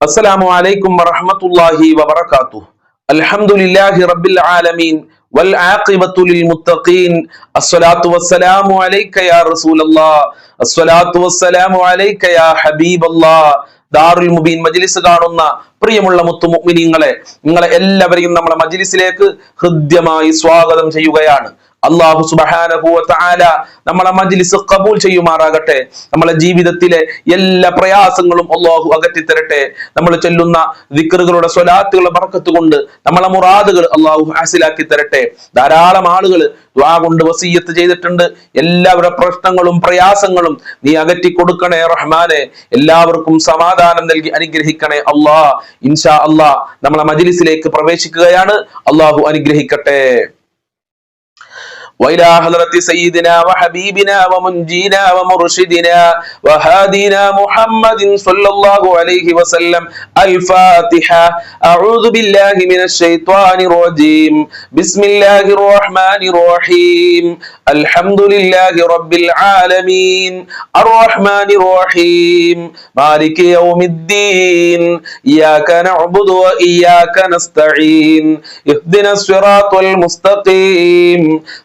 അസ്സലാമു അലൈക്കും വറഹ്മത്തുള്ളാഹി വബറകാതുഹു. അൽഹംദുലില്ലാഹി റബ്ബിൽ ആലമീൻ വൽ ആഖിബത്തു ലിൽ മുത്തഖീൻ. അസ്സലാത്തു വസ്സലാമു അലൈക യാ റസൂലല്ലാഹ്. അസ്സലാത്തു വസ്സലാമു അലൈക യാ ഹബീബല്ലാഹ്. ദാറുൽ മുബീൻ മജ്ലിസ് കാണുന്ന പ്രിയമുള്ള മുത്തു മുഅ്മിനീങ്ങളെ, നിങ്ങളെ എല്ലാവരെയും നമ്മുടെ മജ്ലിസിലേക്ക് ഹൃദ്യമായി സ്വാഗതം ചെയ്യുകയാണ്. അല്ലാഹു സുബ്ഹാനഹു വ തആല നമ്മളെ മജ്ലിസ് ഖബൂൽ ചെയ്യുമാറാകട്ടെ. നമ്മളെ ജീവിതത്തിലെ എല്ലാ പ്രയാസങ്ങളും അല്ലാഹു അകറ്റി തരട്ടെ. നമ്മൾ ചൊല്ലുന്ന ദിക്റുകളുടെ സ്വലാത്തുകളുടെ ബർക്കത്ത് കൊണ്ട് നമ്മളെ മുറാദുകൾ അല്ലാഹു ഹാസിലാക്കി തരട്ടെ. ധാരാളം ആളുകൾ ദുആ കൊണ്ട് വസിയ്യത്ത് ചെയ്തിട്ടുണ്ട്. എല്ലാവരുടെ പ്രശ്നങ്ങളും പ്രയാസങ്ങളും നീ അകറ്റി കൊടുക്കണേ റഹ്മാനെ. എല്ലാവർക്കും സമാധാനം നൽകി അനുഗ്രഹിക്കണേ അല്ലാഹ്. ഇൻഷാ അല്ലാഹ് നമ്മളെ മജ്ലിസിലേക്ക് പ്രവേശിക്കുകയാണ്. അല്ലാഹു അനുഗ്രഹിക്കട്ടെ. وإلى حضرة سيدنا وحبيبنا ومنجينا ومرشدنا وهادينا محمد صلى الله عليه وسلم الفاتحة. أعوذ بالله من الشيطان الرجيم. بسم الله الرحمن الرحيم. الحمد لله رب العالمين الرحمن الرحيم مالك يوم الدين إياك نعبد وإياك نستعين اهدنا الصراط المستقيم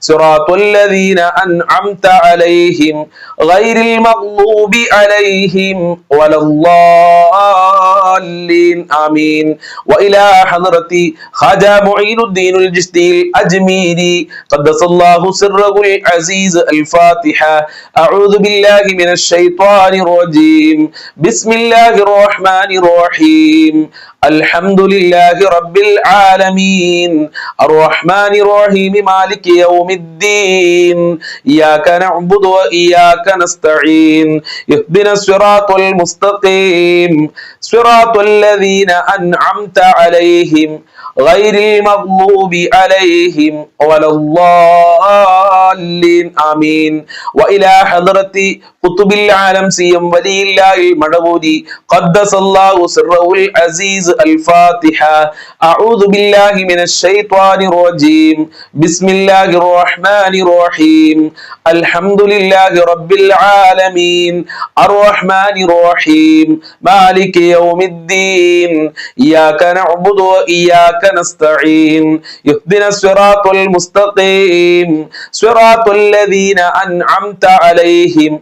صراط الذين أنعمت عليهم غير المغضوب عليهم ولا الضالين آمين. وإلى حضرة خواجة معين الدين الجشتي الأجميري قدس الله سره العزيز الفاتحة. أعوذ بالله من الشيطان الرجيم. بسم الله الرحمن الرحيم. الحمد لله رب العالمين الرحمن الرحيم مالك يوم الدين إياك نعبد وإياك نستعين اهدنا الصراط المستقيم صراط الذين أنعمت عليهم غير المغضوب عليهم ولا الضالين آمين. وإلى حضرة قطب العالم سيم ولي الله المدبودي قدس الله سره العزيز الفاتحة. أعوذ بالله من الشيطان الرجيم. بسم الله الرحمن الرحيم. الحمد لله رب العالمين الرحمن الرحيم مالك يوم الدين إياك نعبد وإياك نستعين اهدنا الصراط المستقيم صراط الذين أنعمت عليهم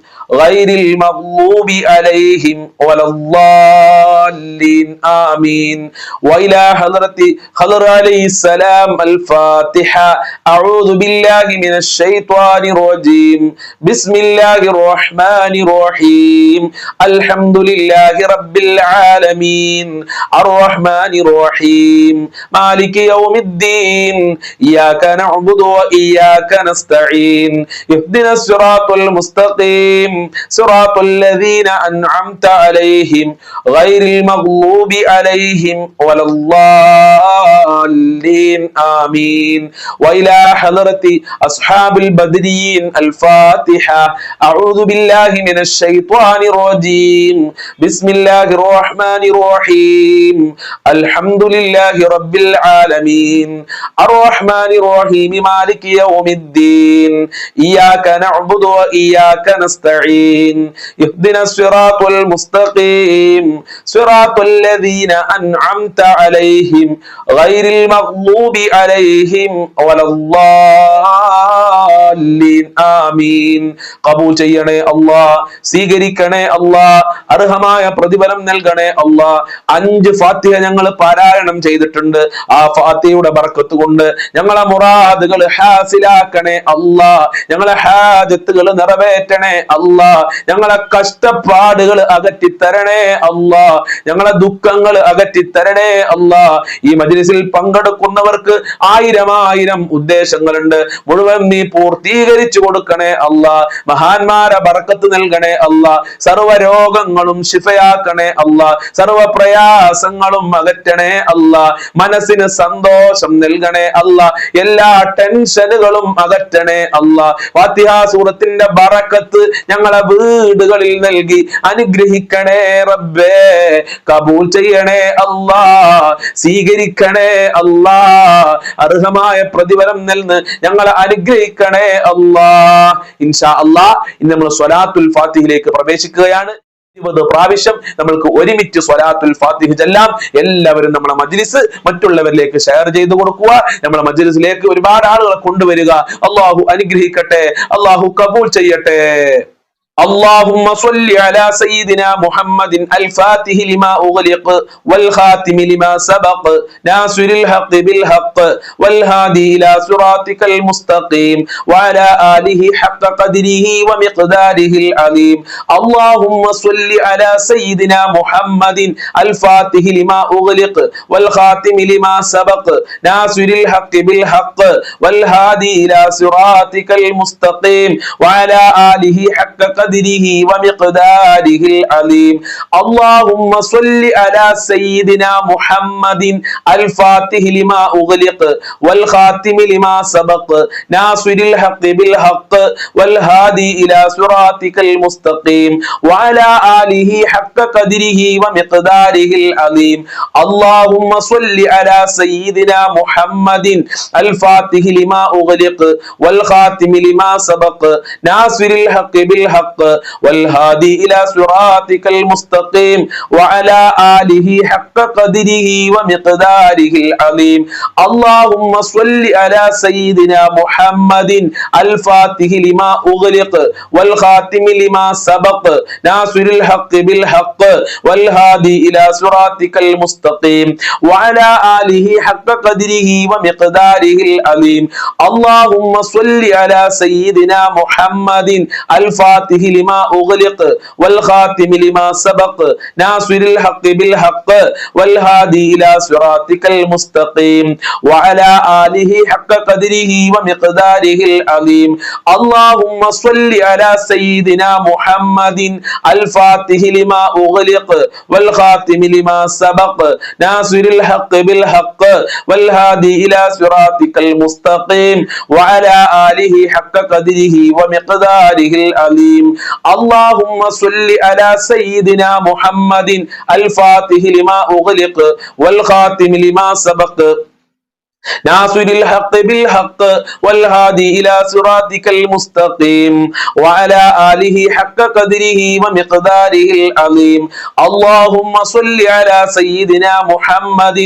غير المغضوب عليهم ولا الضالين آمين. وإلى حضرة خضر عليه السلام الفاتحة. أعوذ بالله من الشيطان الرجيم. بسم الله الرحمن الرحيم. الحمد لله رب العالمين الرحمن الرحيم مالك يوم الدين إياك نعبد وإياك نستعين اهدنا الصراط المستقيم صراط الذين أنعمت عليهم غير المغضوب عليهم ولا الضالين آمين. وإلى حضرة أصحاب البدريين الفاتحة. أعوذ بالله من الشيطان الرجيم. بسم الله الرحمن الرحيم. الحمد لله رب العالمين الرحمن الرحيم مالك يوم الدين إياك نعبد وإياك نستعين اهدنا الصراط المستقيم صراط الذين أنعمت عليهم غير المغضوب عليهم ولا الضالين آمين. قبول ചെയ്യണേ അല്ലാഹ്, സ്വീകരിക്കണേ അല്ലാഹ്, അർഹമായ പ്രതിഫലം നൽകണേ അല്ലാഹ്. 5 ഫാത്തിഹ ഞങ്ങൾ പാരായണം ചെയ്തിട്ടുണ്ട്. ആ ഫാത്തിഹയുടെ ബർക്കത്ത് കൊണ്ട് ഞങ്ങളെ മുറാദുകൾ ഹാസിലാക്കണേ അല്ലാഹ്. ഞങ്ങളെ ഹാജത്തുകൾ നിറവേറ്റണേ അല്ലാഹ്. ഞങ്ങളെ കഷ്ടപ്പാടുകൾ അകറ്റിത്തരണേ അല്ലാഹ്. ഞങ്ങളെ ദുഃഖങ്ങൾ അകറ്റിത്തരണേ അല്ലാഹ്. ഈ മജ്ലിസിൽ പങ്കെടുക്കുന്നവർക്ക് 1000 ഉദ്ദേശങ്ങളുണ്ട്. മുഴുവൻ നീ പൂർത്തീകരിച്ചു കൊടുക്കണേ അല്ലാഹ്. മഹാന്മാരെ ബർക്കത്ത് നൽകണേ അല്ലാഹ്. സർവ്വ രോഗങ്ങളും ശിഫയാക്കണേ അല്ലാഹ്. സർവ്വ പ്രയാസങ്ങളും അകറ്റണേ അല്ലാഹ്. മനസ്സിന് സന്തോഷം നൽകണേ അല്ലാഹ്. എല്ലാ ടെൻഷനുകളും അകറ്റണേ അല്ലാഹ്. ഫാത്തിഹ സൂറത്തിന്റെ ബറക്കത്ത് ഞങ്ങളെ വീടുകളിൽ നൽകി അനുഗ്രഹിക്കണേ റബ്ബേ. കബൂൽ ചെയ്യണേ അല്ലാഹ്, സ്വീകരിക്കണേ അല്ലാഹ്. അർഹമായ പ്രതിഫലം നൽകി ഞങ്ങളെ അനുഗ്രഹിക്കണേ അല്ലാഹ്. ഇൻഷാ അല്ലാഹ് ഇന്ന് നമ്മൾ സ്വലാത്തുൽ ഫാത്തിഹയിലേക്ക് പ്രവേശിക്കുകയാണ്. 20 പ്രാവശ്യം നമ്മൾക്ക് ഒരുമിച്ച് സ്വലാത്തുൽ ഫാത്തിഹ ചൊല്ലാം. എല്ലാവരും നമ്മളെ മജ്ലിസ് മറ്റുള്ളവരിലേക്ക് ഷെയർ ചെയ്തു കൊടുക്കുക. നമ്മളെ മജ്ലിസിലേക്ക് ഒരുപാട് ആളുകളെ കൊണ്ടുവരിക. അള്ളാഹു അനുഗ്രഹിക്കട്ടെ, അള്ളാഹു കബൂൽ ചെയ്യട്ടെ. اللهم صل على سيدنا محمد الفاتح لما أغلق والخاتم لما سبق ناصر الحق بالحق والهادي إلى صراطك المستقيم وعلى آله حق قدره ومقداره العظيم. اللهم صل على سيدنا محمد الفاتح لما أغلق والخاتم لما سبق ناصر الحق بالحق والهادي إلى صراطك المستقيم وعلى آله حق قدره ومقداره العظيم. اللهم صل على سيدنا محمد الفاتح لما أغلق والخاتم لما سبق ناصر الحق بالحق والهادي إلى صراطك المستقيم وعلى آله حق قدره ومقداره العظيم. اللهم صل على سيدنا محمد الفاتح لما أغلق والخاتم لما سبق ناصر الحق بالحق والهادي إلى صراطك المستقيم وعلى آله حق قدره ومقداره العظيم. اللهم صل على سيدنا محمد الفاتح لما أغلق والخاتم لما سبق ناصر الحق بالحق والهادي إلى صراطك المستقيم وعلى آله حق قدره ومقداره العظيم. اللهم صل على سيدنا محمد الفاتح لما أغلق والخاتم لما سبق ناصر الحق بالحق والهادي إلى صراطك المستقيم وعلى آله حق قدره ومقداره العظيم. اللهم صل على سيدنا محمد الفاتح لما أغلق والخاتم لما سبق ناصر الحق بالحق والهادي إلى صراطك المستقيم وعلى آله حق قدره ومقداره العظيم. اللهم صل على سيدنا محمد الفاتح لما أغلق والخاتم لما سبق ناصر الحق بالحق والهادي إلى صراطك المستقيم وعلى آله حق قدره ومقداره العظيم. اللهم صل على سيدنا محمد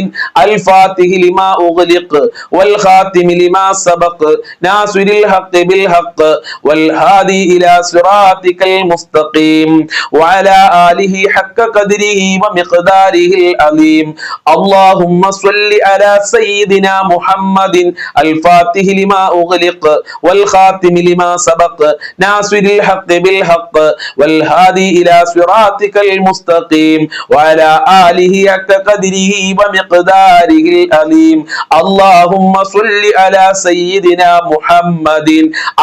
الفاتح لما أغلق والخاتم لما سبق ناصر الحق بالحق والهادي إلى صراطك المستقيم وعلى آله حق قدره ومقداره العظيم. اللهم صل على سيدنا محمد الفاتح لما أغلق والخاتم لما سبق ناصر الحق بالحق والهادي إلى صراطك المستقيم وعلى آله حق قدره ومقداره العظيم. اللهم صل على سيدنا محمد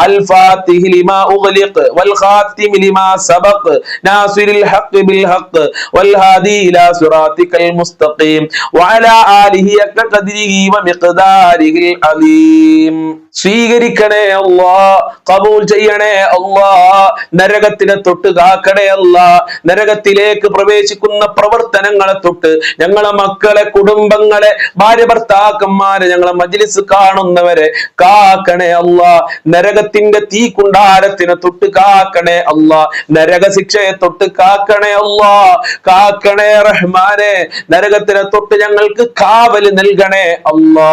الفاتح لما أغلق والخاتم لما سبق ناصر الحق بالحق والهادي إلى صراطك المستقيم وعلى آله حق قدره ومقداره അലീം. സ്വീകരിക്കണേ അല്ലാ, കബൂൽ ചെയ്യണേ അല്ലാ, നരകത്തിനെ തൊട്ട് കാക്കണേ അല്ലാ, നരകത്തിലേക്ക് പ്രവേശിക്കുന്ന പ്രവർത്തനങ്ങളെ തൊട്ട് ഞങ്ങളെ മക്കളെ, കുടുംബങ്ങളെ, ഭാര്യ ഭർത്താക്കന്മാരെ, ഞങ്ങളെ മജ്ലിസ് കാണുന്നവരെ കാക്കണേ അല്ലാ, നരകത്തിന്റെ തീ കുണ്ടാരത്തിനെ തൊട്ട് കാക്കണേ അല്ലാ, നരക ശിക്ഷയെ തൊട്ട് കാക്കണേ അല്ലാ, കാക്കണേ റഹ്മാനെ, നരകത്തിനെ തൊട്ട് ഞങ്ങൾക്ക് കാവൽ നൽകണേ അല്ലാ.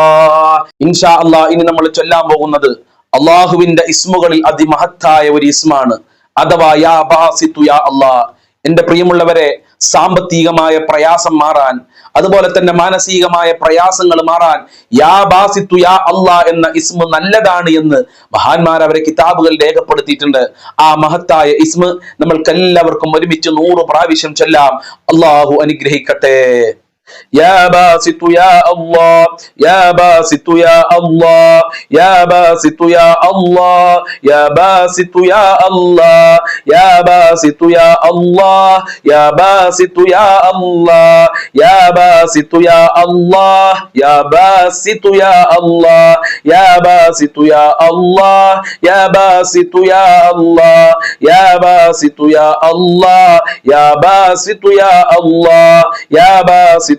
ഇൻഷാ അല്ലാ ഇനി നമ്മൾ ചൊല്ലാൻ പോകുന്നത് അള്ളാഹുവിന്റെ ഇസ്മുകളിൽ അതിമഹത്തായ ഒരു ഇസ്മാണ്, അഥവാ യാ ബാസിത്തു യാ അല്ലാ. എന്റെ പ്രിയമുള്ളവരെ, സാമ്പത്തികമായ പ്രയാസം മാറാൻ, അതുപോലെ തന്നെ മാനസികമായ പ്രയാസങ്ങൾ മാറാൻ യാ ബാസിത്തു യാ അല്ലാ എന്ന ഇസ്മ നല്ലതാണ് എന്ന് മഹാന്മാർ അവരെ കിതാബുകൾ രേഖപ്പെടുത്തിയിട്ടുണ്ട്. ആ മഹത്തായ ഇസ്മ നമ്മൾക്കെല്ലാവർക്കും ഒരുമിച്ച് 100 പ്രാവശ്യം ചൊല്ലാം. അള്ളാഹു അനുഗ്രഹിക്കട്ടെ. يا باسط يا الله يا باسط يا الله يا باسط يا الله يا باسط يا الله يا باسط يا الله يا باسط يا الله يا باسط يا الله يا باسط يا الله يا باسط يا الله يا باسط يا الله يا باسط يا الله يا باسط يا الله يا باسط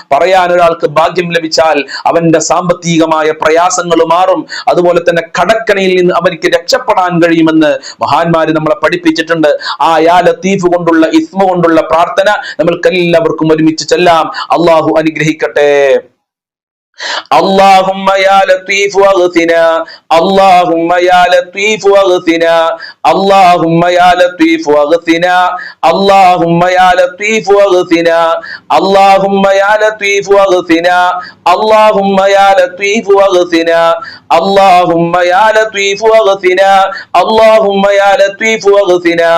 പറയാൻ ഒരാൾക്ക് ഭാഗ്യം ലഭിച്ചാൽ അവന്റെ സാമ്പത്തികമായ പ്രയാസങ്ങൾ മാറും. അതുപോലെ തന്നെ കടക്കണിയിൽ നിന്ന് അവർക്ക് രക്ഷപ്പെടാൻ കഴിയുമെന്ന് മഹാന്മാര് നമ്മളെ പഠിപ്പിച്ചിട്ടുണ്ട്. ആ യാ ലത്തീഫ് കൊണ്ടുള്ള ഇസ്മ കൊണ്ടുള്ള പ്രാർത്ഥന നമ്മൾക്കെല്ലാവർക്കും ഒരുമിച്ച് ചെല്ലാം. അള്ളാഹു അനുഗ്രഹിക്കട്ടെ. اللهم يا لطيف واغثنا اللهم يا لطيف واغثنا اللهم يا لطيف واغثنا اللهم يا لطيف واغثنا اللهم يا لطيف واغثنا اللهم يا لطيف واغثنا اللهم يا لطيف واغثنا اللهم يا لطيف واغثنا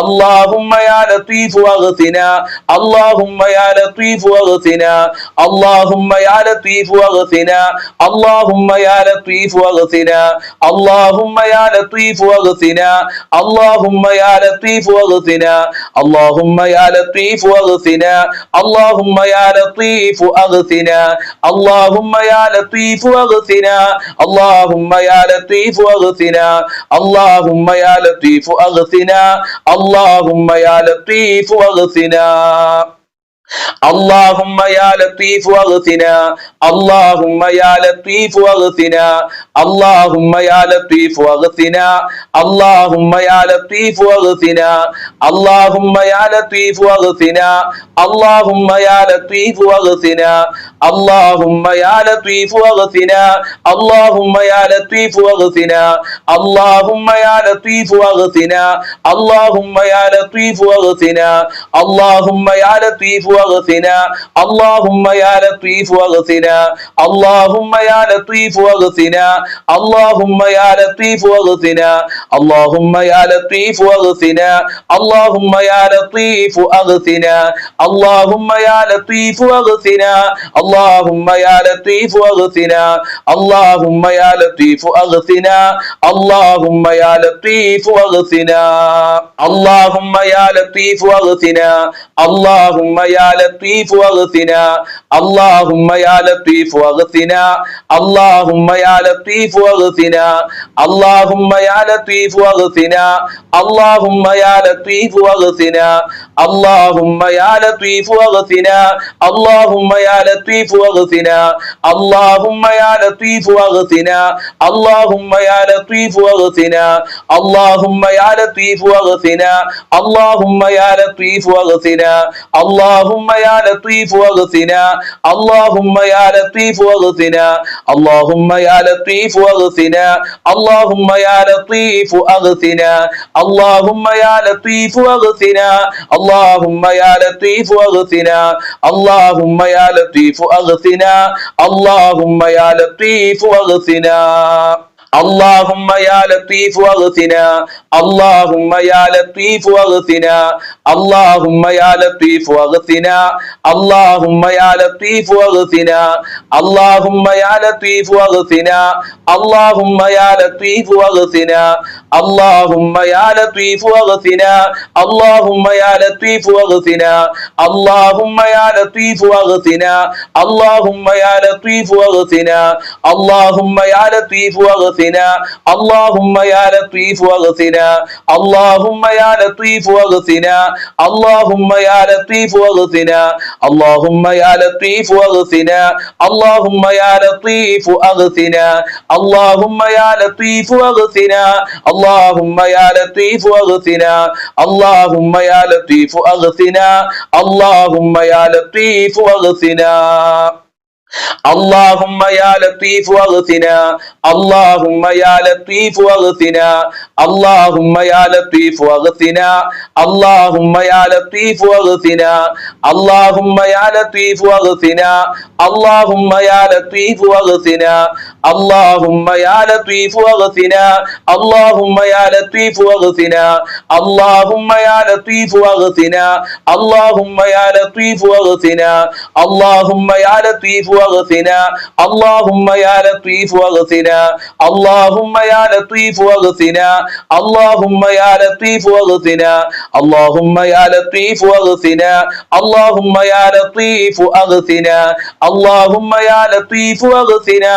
اللهم يا لطيف واغثنا اللهم يا لطيف واغثنا اللهم يا لطيف واغثنا اللهم يا لطيف واغثنا اللهم يا لطيف واغثنا اللهم يا لطيف واغثنا اللهم يا لطيف واغثنا اللهم يا لطيف اغثنا اللهم يا لطيف واغثنا اللهم يا لطيف واغثنا اللهم يا لطيف اغثنا اللهم يا لطيف واغثنا اللهم يا لطيف واغثنا اللهم يا لطيف واغثنا اللهم يا لطيف واغثنا اللهم يا لطيف واغثنا اللهم يا لطيف واغثنا اللهم يا لطيف واغثنا اللهم يا لطيف واغثنا اللهم يا لطيف واغثنا اللهم يا لطيف واغثنا اللهم يا لطيف واغثنا اللهم يا لطيف واغثنا اللهم يا لطيف واغثنا اللهم يا لطيف واغثنا اللهم يا لطيف واغثنا اللهم يا لطيف واغثنا اللهم يا لطيف اغثنا اللهم يا لطيف واغثنا اللهم يا لطيف واغثنا اللهم يا لطيف اغثنا اللهم يا لطيف واغثنا اللهم يا لطيف واغثنا اللهم يا لطيف واغثنا اللهم يا لطيف واغثنا اللهم يا لطيف واغثنا اللهم يا لطيف واغثنا اللهم يا لطيف واغثنا اللهم يا لطيف واغثنا اللهم يا لطيف واغثنا اللهم يا لطيف واغثنا اللهم يا لطيف واغثنا اللهم يا لطيف واغثنا اللهم يا لطيف واغثنا اللهم يا لطيف واغثنا اللهم يا لطيف واغثنا اللهم يا لطيف واغثنا اللهم يا لطيف اغثنا اللهم يا لطيف واغثنا اللهم يا لطيف واغثنا اللهم يا لطيف اغثنا اللهم يا لطيف واغثنا اللهم يا لطيف واغثنا اللهم يا لطيف واغثنا اللهم يا لطيف واغثنا اللهم يا لطيف واغثنا اللهم يا لطيف واغثنا اللهم يا لطيف واغثنا اللهم يا لطيف واغثنا اللهم يا لطيف واغثنا اللهم يا لطيف واغثنا اللهم يا لطيف واغثنا اللهم يا لطيف واغثنا اللهم يا لطيف واغثنا اللهم يا لطيف واغثنا اللهم يا لطيف واغثنا اللهم يا لطيف واغثنا اللهم يا لطيف اغثنا اللهم يا لطيف واغثنا اللهم يا لطيف واغثنا اللهم يا لطيف اغثنا اللهم يا لطيف واغثنا اللهم يا لطيف واغثنا اللهم يا لطيف واغثنا اللهم يا لطيف واغثنا اللهم يا لطيف واغثنا اللهم يا لطيف واغثنا اللهم يا لطيف واغثنا اللهم يا لطيف واغثنا اللهم يا لطيف واغثنا اللهم يا لطيف واغثنا اللهم يا لطيف واغثنا اللهم يا لطيف واغثنا اللهم يا لطيف واغثنا اللهم يا لطيف واغثنا اللهم يا لطيف واغثنا اللهم يا لطيف واغثنا اللهم يا لطيف اغثنا اللهم يا لطيف واغثنا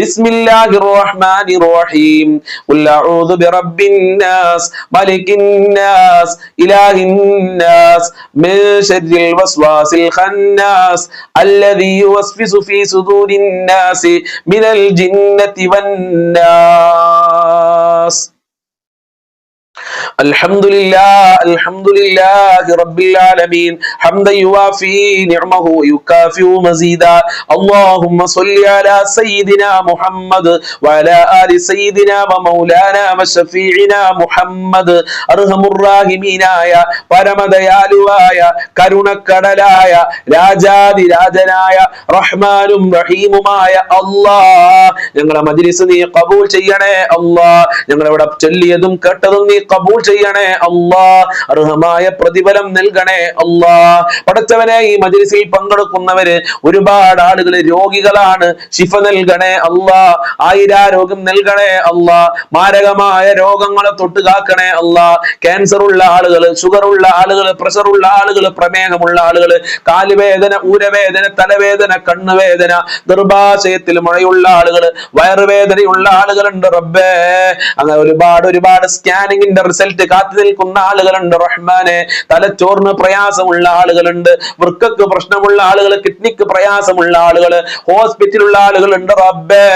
ബിസ്മില്ലാഹിർ റഹ്മാനിർ റഹീം ഖുൽ അഊദു ബിറബ്ബിൻ നാസ് മലിക്കിൻ നാസ് ഇലാഹിൻ നാസ് മിൻ ശർരിൽ വസ്വാസിൽ ഖന്നാസ് അല്ലദീ യുവസ്വിസു ഫീ സുദൂരിൻ നാസി മിനൽ ജിന്നതി വൻ നാസ്. الحمد لله رب العالمين حمدا يوافي نعمه ويكافئ مزيدا. اللهم صل على سيدنا محمد وعلى آل سيدنا ومولانا وشفيعنا محمد. അർഹമുർറാഹിമീനായ പരമദയാലുവായ കരുണക്കടലായ രാജാതിരാജനായ റഹ്മാനും റഹീമുമായ അല്ലാഹ്, ഞങ്ങളെ മജ്ലിസ് നീ ഖബൂൽ ചെയ്യണേ അല്ലാഹ്. ഞങ്ങളിവിടെ ചൊല്ലിയതും കേട്ടതും നീ ഖബൂൽ ചെയ്യണേ അല്ലാഹ്. അർഹമായ പ്രതിഫലം നൽകണേ അല്ലാഹ്. പടച്ചവനെ, ഈ മജ്ലിസിൽ പങ്കെടുക്കുന്നവര് ഒരുപാട് ആളുകൾ രോഗികളാണ്, ശിഫ നൽകണേ അല്ലാഹ്. ആയിരാരോഗ്യം നൽകണേ അല്ലാഹ്. മാരകമായ രോഗങ്ങളെ തൊട്ട് കാക്കണേ അല്ലാഹ്. ക്യാൻസർ ഉള്ള ആളുകൾ, ഷുഗർ ഉള്ള ആളുകൾ, പ്രഷർ ഉള്ള ആളുകൾ, പ്രമേഹമുള്ള ആളുകൾ, കാലുവേദന, ഊരവേദന, തലവേദന, കണ്ണുവേദന, ഗർഭാശയത്തിൽ മുഴയുള്ള ആളുകൾ, വയറുവേദനയുള്ള ആളുകളുണ്ട് റബ്ബേ. അങ്ങനെ ഒരുപാട് സ്കാനിങ്ങിന്റെ റിസൾട്ട് കാത്തു നിൽക്കുന്ന ആളുകളുണ്ട് റഹ്മാനെ. തലച്ചോറിന് പ്രയാസമുള്ള ആളുകളുണ്ട്, വൃക്കക്ക് പ്രശ്നമുള്ള ആളുകൾ, കിഡ്നിക്ക് പ്രയാസമുള്ള ആളുകൾ, ഹോസ്പിറ്റലുള്ള ആളുകളുണ്ട് റബ്ബേ.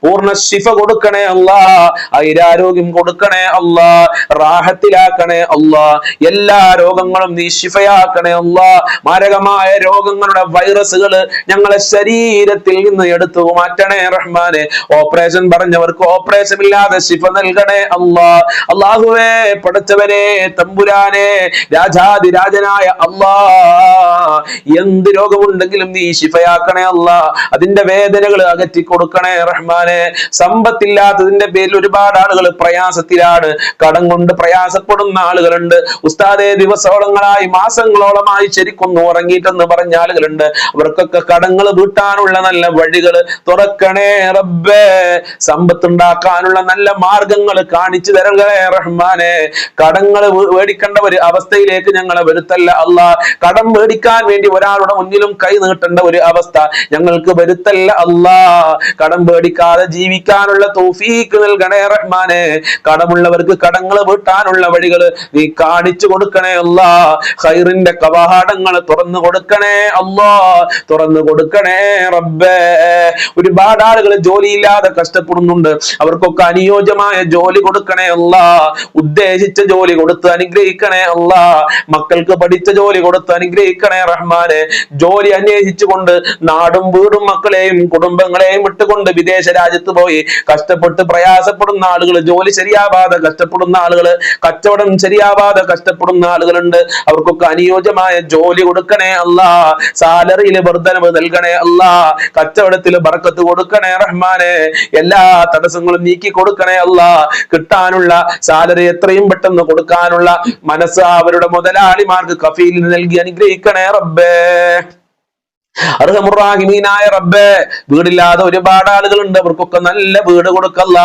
പൂർണ്ണ ശിഫ കൊടുക്കണേ അല്ലാഹ്. ആയിരാരോഗ്യം കൊടുക്കണേ അല്ലാഹ്. റാഹത്തിലാക്കണേ അല്ലാഹ്. എല്ലാ രോഗങ്ങളും നീ ശിഫയാക്കണേ അല്ലാഹ്. മാരകമായ രോഗങ്ങളുടെ വൈറസുകൾ ഞങ്ങളെ ശരീരത്തിൽ നിന്ന് എടുത്തു മാറ്റണേ റഹ്മാനെ. ഓപ്പറേഷൻ പറഞ്ഞവർക്ക് ഓപ്പറേഷൻ ഇല്ലാതെ ശിഫ നൽകണേ അല്ലാഹ്. അല്ലാഹുവേ, പടച്ചവനെ, തമ്പുരാനെ, രാജാതിരാജനായ അല്ലാഹ്, എന്ത് രോഗമുണ്ടെങ്കിലും നീ ശിഫയാക്കണേ അല്ലാഹ്. അതിന്റെ വേദനകൾ അകറ്റി കൊടുക്കണേ റഹ്മാനെ. സമ്പത്തില്ലാത്തതിന്റെ പേരിൽ ഒരുപാട് ആളുകൾ പ്രയാസത്തിലാണ്, കടം കൊണ്ട് പ്രയാസപ്പെടുന്ന ആളുകളുണ്ട്. ഉസ്താദേ, ദിവസങ്ങളായി മാസങ്ങളോളമായി ശരിക്കൊന്നും ഉറങ്ങിയിട്ടെന്ന് പറഞ്ഞ ആളുകളുണ്ട്. അവർക്കൊക്കെ കടങ്ങൾ വീട്ടാനുള്ള നല്ല വഴികൾ തുറക്കണേ റബ്ബേ. സമ്പത്തുണ്ടാക്കാനുള്ള നല്ല മാർഗങ്ങൾ കാണിച്ചു തരണേ റഹ്മാനെ. കടങ്ങൾ മേടിക്കേണ്ട ഒരു അവസ്ഥയിലേക്ക് ഞങ്ങളെ വരുത്തല്ല അല്ലാഹ്. കടം മേടിക്കാൻ വേണ്ടി ഒരാളുടെ മുന്നിലും കൈ നീട്ടേണ്ട ഒരു അവസ്ഥ ഞങ്ങൾക്ക് വരുത്തല്ല അല്ലാഹ്. കടം മേടിക്കാതെ ജീവിക്കാനുള്ള തൗഫീക്ക് നൽകണേ റഹ്മാനെ. കടമുള്ളവർക്ക് കടങ്ങൾ വീട്ടാനുള്ള വഴികൾ നീ കാണിച്ചു കൊടുക്കണേ അല്ലാഹ്. ഖൈറിന്റെ കവാടങ്ങൾ തുറന്നു കൊടുക്കണേ അല്ലാഹ്. തുറന്നു കൊടുക്കണേ റബ്ബേ. ഒരുപാട് ആളുകൾ ജോലിയില്ലാതെ കഷ്ടപ്പെടുന്നുണ്ട്. അവർക്കൊക്കെ അനുയോജ്യമായ ജോലി കൊടുക്കണേ അല്ലാഹ്. ഉദ്ദേശിച്ച ജോലി കൊടുത്ത് അനുഗ്രഹിക്കണേ അല്ലാഹ്. മക്കൾക്ക് പഠിച്ച ജോലി കൊടുത്ത് അനുഗ്രഹിക്കണേ റഹ്മാനെ. ജോലി അന്വേഷിച്ചുകൊണ്ട് നാടും വീടും മക്കളെയും കുടുംബങ്ങളെയും വിട്ടുകൊണ്ട് വിദേശ രാജ്യത്ത് പോയി കഷ്ടപ്പെട്ട് പ്രയാസപ്പെടുന്ന ആളുകൾ, ജോലി ശരിയാവാതെ കഷ്ടപ്പെടുന്ന ആളുകൾ, കച്ചവടം ശരിയാവാതെ കഷ്ടപ്പെടുന്ന ആളുകളുണ്ട്. അവർക്കൊക്കെ അനുയോജ്യമായ ജോലി കൊടുക്കണേ അല്ലാഹ്. സാലറിയിൽ വർധനവ് നൽകണേ അല്ലാഹ്. കച്ചവടത്തിൽ ബർക്കത്ത് കൊടുക്കണേ റഹ്മാനെ. എല്ലാ തടസ്സങ്ങളും നീക്കി കൊടുക്കണേ അല്ലാഹ്. കിട്ടാനുള്ള സാലറി എത്രയും പെട്ടെന്ന് കൊടുക്കാനുള്ള മനസ്സ് അവരുടെ മുതലാളിമാർക്ക് കഫീലിന് നൽകി അനുഗ്രഹിക്കണേ റബ്ബേ. അർഹമുർറാഹിമീനായ റബ്ബേ, വീടില്ലാതെ ഒരുപാട് ആളുകളുണ്ട്. അവർക്കൊക്കെ നല്ല വീട് കൊടുക്കല്ല,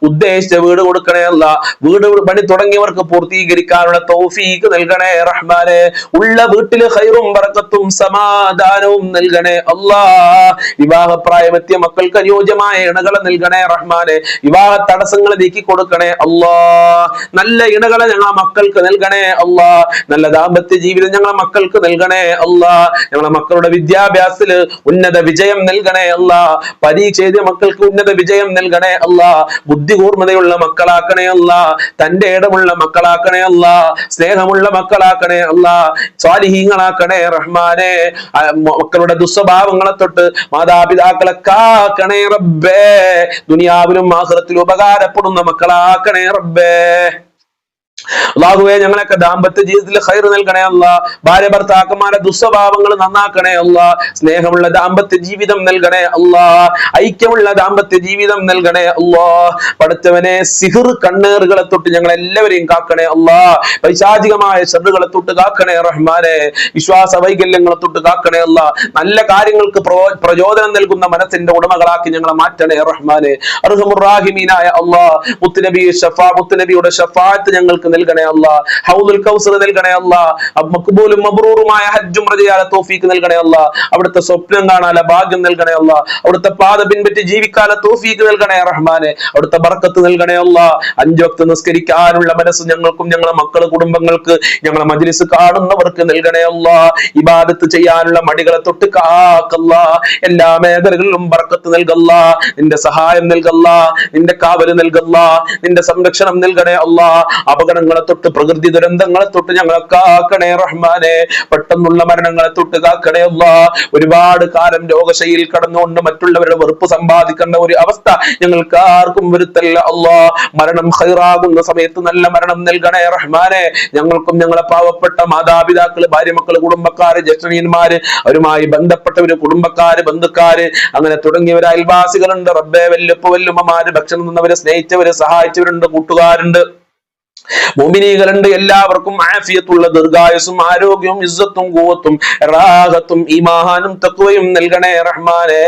ഉദ്ദേശിച്ച വീട് കൊടുക്കണേ അല്ല. വീട് പണി തുടങ്ങിയവർക്ക് പൂർത്തീകരിക്കാനുള്ള തൗഫീക്ക് നൽകണേ റഹ്മാനെ. ഉള്ള വീട്ടില് ഖൈറും ബറക്കത്തും സമാധാനവും നൽകണേ അല്ലാഹ്. വിവാഹപ്രായമെത്തിയ മക്കൾക്ക് അനുയോജ്യമായ ഇണകളെ നൽകണേ റഹ്മാനെ. വിവാഹ തടസ്സങ്ങൾ നീക്കി കൊടുക്കണേ അല്ലാഹ്. നല്ല ഇണകളെ ഞങ്ങളെ മക്കൾക്ക് നൽകണേ അല്ലാഹ്. നല്ല ദാമ്പത്യ ജീവിതം ഞങ്ങളെ മക്കൾക്ക് നൽകണേ അല്ലാഹ്. ഞങ്ങളെ മക്കളുടെ വിദ്യാഭ്യാസ ഉന്നത വിജയം നൽകണേ അല്ലാഹ്. പരീക്ഷ എഴുതിയ മക്കൾക്ക് ഉന്നത വിജയം നൽകണേ അല്ലാഹ്. ബുദ്ധി കൂർമ്മതയുള്ള മക്കളാക്കണേ അല്ലാഹ്. തന്റെ ഇടമുള്ള മക്കളാക്കണേ അല്ലാഹ്. സ്നേഹമുള്ള മക്കളാക്കണേ അല്ലാഹ്. സ്വാലിഹീങ്ങളാക്കണേ റഹ്മാനെ. മക്കളുടെ ദുസ്വഭാവങ്ങളെ തൊട്ട് മാതാപിതാക്കളെ കാക്കണേ റബ്ബേ. ദുനിയാവിലും ആഖിറത്തിലും ഉപകാരപ്പെടുന്ന മക്കളാക്കണേ റബ്ബേ. അല്ലാഹുവേ, ഞങ്ങളൊക്കെ ദാമ്പത്യ ജീവിതത്തിൽ ഖൈർ നൽകണേ അല്ലാഹ്. ഭാര്യ ഭർത്താക്കന്മാരുടെ ദുസ്വഭാവങ്ങൾ നന്നാക്കണേ അല്ലാഹ്. സ്നേഹമുള്ള ദാമ്പത്യ ജീവിതം നൽകണേ അല്ലാഹ്. ഐക്യമുള്ള ദാമ്പത്യ ജീവിതം നൽകണേ അല്ലാഹ്. പടച്ചവനെ, സിഹിർ കണ്ണേറുകളെ തൊട്ട് ഞങ്ങൾ എല്ലാവരെയും കാക്കണേ അല്ലാഹ്. പൈശാചികമായ ശർറുകളെ തൊട്ട് കാക്കണേ റഹ്മാനെ. വിശ്വാസ വൈകല്യങ്ങളെ തൊട്ട് കാക്കണേ അല്ലാഹ്. നല്ല കാര്യങ്ങൾക്ക് പ്രചോദനം നൽകുന്ന മനസ്സിന്റെ ഉടമകളാക്കി ഞങ്ങളെ മാറ്റണേ റഹ്മാനെ. അർഹമുർ റാഹിമീനായ അല്ലാഹ്, മുത്തുനബിയുടെ ഷഫാഅത്ത് ഞങ്ങൾക്ക് നൽകണേ അല്ലാ, ഹൗദുൽ കൗസർ നൽകണേ അല്ലാ, മഖ്ബൂലും മബ്റൂറുമായ ഹജ്ജും ഉംറ ചെയ്യാനുള്ള തൗഫീഖ് നൽകണേ അല്ലാ, അവിടുത്തെ സ്വപ്നം കാണാനുള്ള ഭാഗ്യം നൽകണേ അല്ലാ, അവിടുത്തെ പാത പിൻപറ്റി ജീവിക്കാനുള്ള തൗഫീഖ് നൽകണേ റഹ്മാനെ, അവിടുത്തെ ബർക്കത്ത് നൽകണേ അല്ലാ. 5 വക്ത് നിസ്കരിക്കാനുള്ള മനസ്സ് ഞങ്ങൾക്കും ഞങ്ങളെ മക്കള് കുടുംബങ്ങൾക്ക് ഞങ്ങളെ മജ്ലിസ് കാണുന്നവർക്ക് നൽകണേ അല്ലാ. ഇബാദത്ത് ചെയ്യാനുള്ള മടികളെ തൊട്ട് കാക്കല്ലാ. എല്ലാ മേഖലകളിലും ബർക്കത്ത് നൽകല്ലാ, നിന്റെ സഹായം നൽകല്ലാ, നിന്റെ കാവല് നൽകല്ലാ, നിന്റെ സംരക്ഷണം നൽകണേ അല്ലാ. അപകടങ്ങളെ തൊട്ട് പ്രകൃതി ദുരന്തങ്ങളെ തൊട്ട് ഞങ്ങളെ കാക്കണേ റഹ്മാനെ. പെട്ടെന്നുള്ള മരണങ്ങളെ തൊട്ട് കാക്കണേ അല്ലാ. ഒരുപാട് കാലം രോഗശൈലിയിൽ കടന്നുകൊണ്ട് മറ്റുള്ളവരുടെ വെറുപ്പ് സമ്പാദിക്കേണ്ട ഒരു അവസ്ഥ ഞങ്ങൾക്ക് ആർക്കും വരുത്തല്ല അല്ലാ. മരണം ഖൈറാകുന്ന സമയത്ത് നല്ല മരണം നൽകണേ റഹ്മാനെ. ഞങ്ങൾക്കും ഞങ്ങളെ പാവപ്പെട്ട മാതാപിതാക്കള്, ഭാര്യമക്കള്, കുടുംബക്കാര്, ജ്യേഷ്ഠനീയന്മാര്, അവരുമായി ബന്ധപ്പെട്ടവര്, കുടുംബക്കാര്, ബന്ധുക്കാര്, അങ്ങനെ തുടങ്ങിയവര്, അയൽവാസികളുണ്ട് റബ്ബേ, വല്ലുപ്പ വല്ലുമ്മമാര്, ഭക്ഷണം തന്നവര്, സ്നേഹിച്ചവര്, സഹായിച്ചവരുണ്ട്, കൂട്ടുകാരുണ്ട്, മുഅ്മിനീകളുണ്ട്. എല്ലാവർക്കും ആഫിയത്തുള്ള ദീർഘായുസ്സും ആരോഗ്യവും ഇസ്സത്തും ഖുവത്തും റാഹത്തും ഈമാനും തഖ്വയും നൽകണേ റഹ്മാനേ.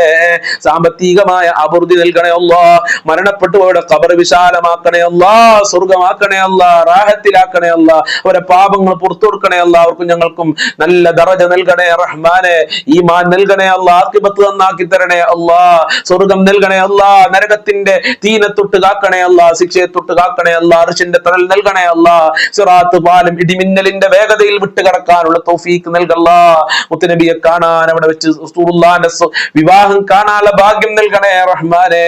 സാമ്പത്തികമായ അഭിവൃദ്ധി നൽകണേ അല്ലാഹ്. മരണപ്പെട്ടവരുടെ ഖബർ വിശാലമാക്കണേ അല്ലാഹ്, സ്വർഗ്ഗമാക്കണേ അല്ലാഹ്, റാഹത്തിലാക്കണേ അല്ലാഹ്, അവരുടെ പാപങ്ങൾ പുറത്തു കൊടുക്കണേ അല്ലാഹ്. അവർക്കും ഞങ്ങൾക്കും നല്ല ദറജ നൽകണേ റഹ്മാനേ. ഈമാൻ നൽകണേ അല്ലാഹ്, ആഖിബത്ത് നന്നാക്കി തരണേ അല്ലാഹ്, സ്വർഗ്ഗം നൽകണേ അല്ലാഹ്, നരകത്തിന്റെ തീനെ തൊട്ട് കാക്കണേ അല്ലാഹ്, ശിക്ഷയെ തൊട്ട് കാക്കണേ അല്ലാഹ്, അർശിന്റെ തണൽ നൽകണേ അല്ലാഹ്, സിറാത്ത് പാലം ഇടിമിന്നലിന്റെ വേഗതയിൽ വിട്ടുകടക്കാനുള്ള തൗഫീഖ് നൽകല്ലാ. മുത്തുനബിയെ കാണാൻ അവിടെ വെച്ച് റസൂലുള്ളാഹിന്റെ വിവാഹം കാണാനുള്ള ഭാഗ്യം നൽകണേ റഹ്മാനേ.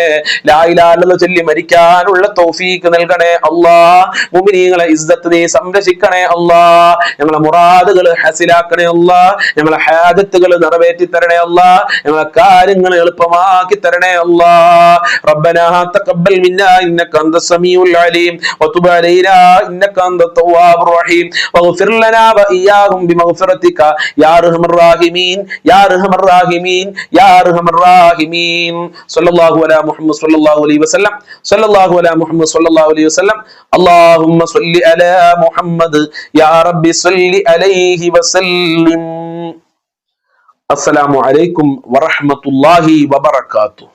ലാ ഇലാഹ ഇല്ലല്ലാഹ് ചൊല്ലി മരിക്കാനുള്ള തൗഫീഖ് നൽകണേ അല്ലാഹ്. മുഅ്മിനീങ്ങളെ ഇസ്സത്ത് നീ സംരക്ഷിക്കണേ അല്ലാഹ്. ഞങ്ങളെ മുറാദുകൾ ഹസിലാക്കണേ അല്ലാഹ്. ഞങ്ങളെ ഹാജത്തുകൾ നിറവേറ്റി തരണേ അല്ലാഹ്. ഞങ്ങളെ കാര്യങ്ങൾ എളുപ്പമാക്കി തരണേ അല്ലാഹ്. റബ്ബനാ തഖബ്ബൽ മിന്നാ ഇന്നക അൻതസ് സമീഉൽ അലീം വതുബ് അലൈനാ إنك أنت التواب الرحيم واغفر لنا وإياهم بمغفرتك يا أرحم الراحمين يا أرحم الراحمين يا أرحم الراحمين. صلى الله على محمد صلى الله عليه وسلم صلى الله على محمد صلى الله عليه وسلم. اللهم صل على محمد يا رب صل عليه وسلم. السلام عليكم ورحمة الله وبركاته.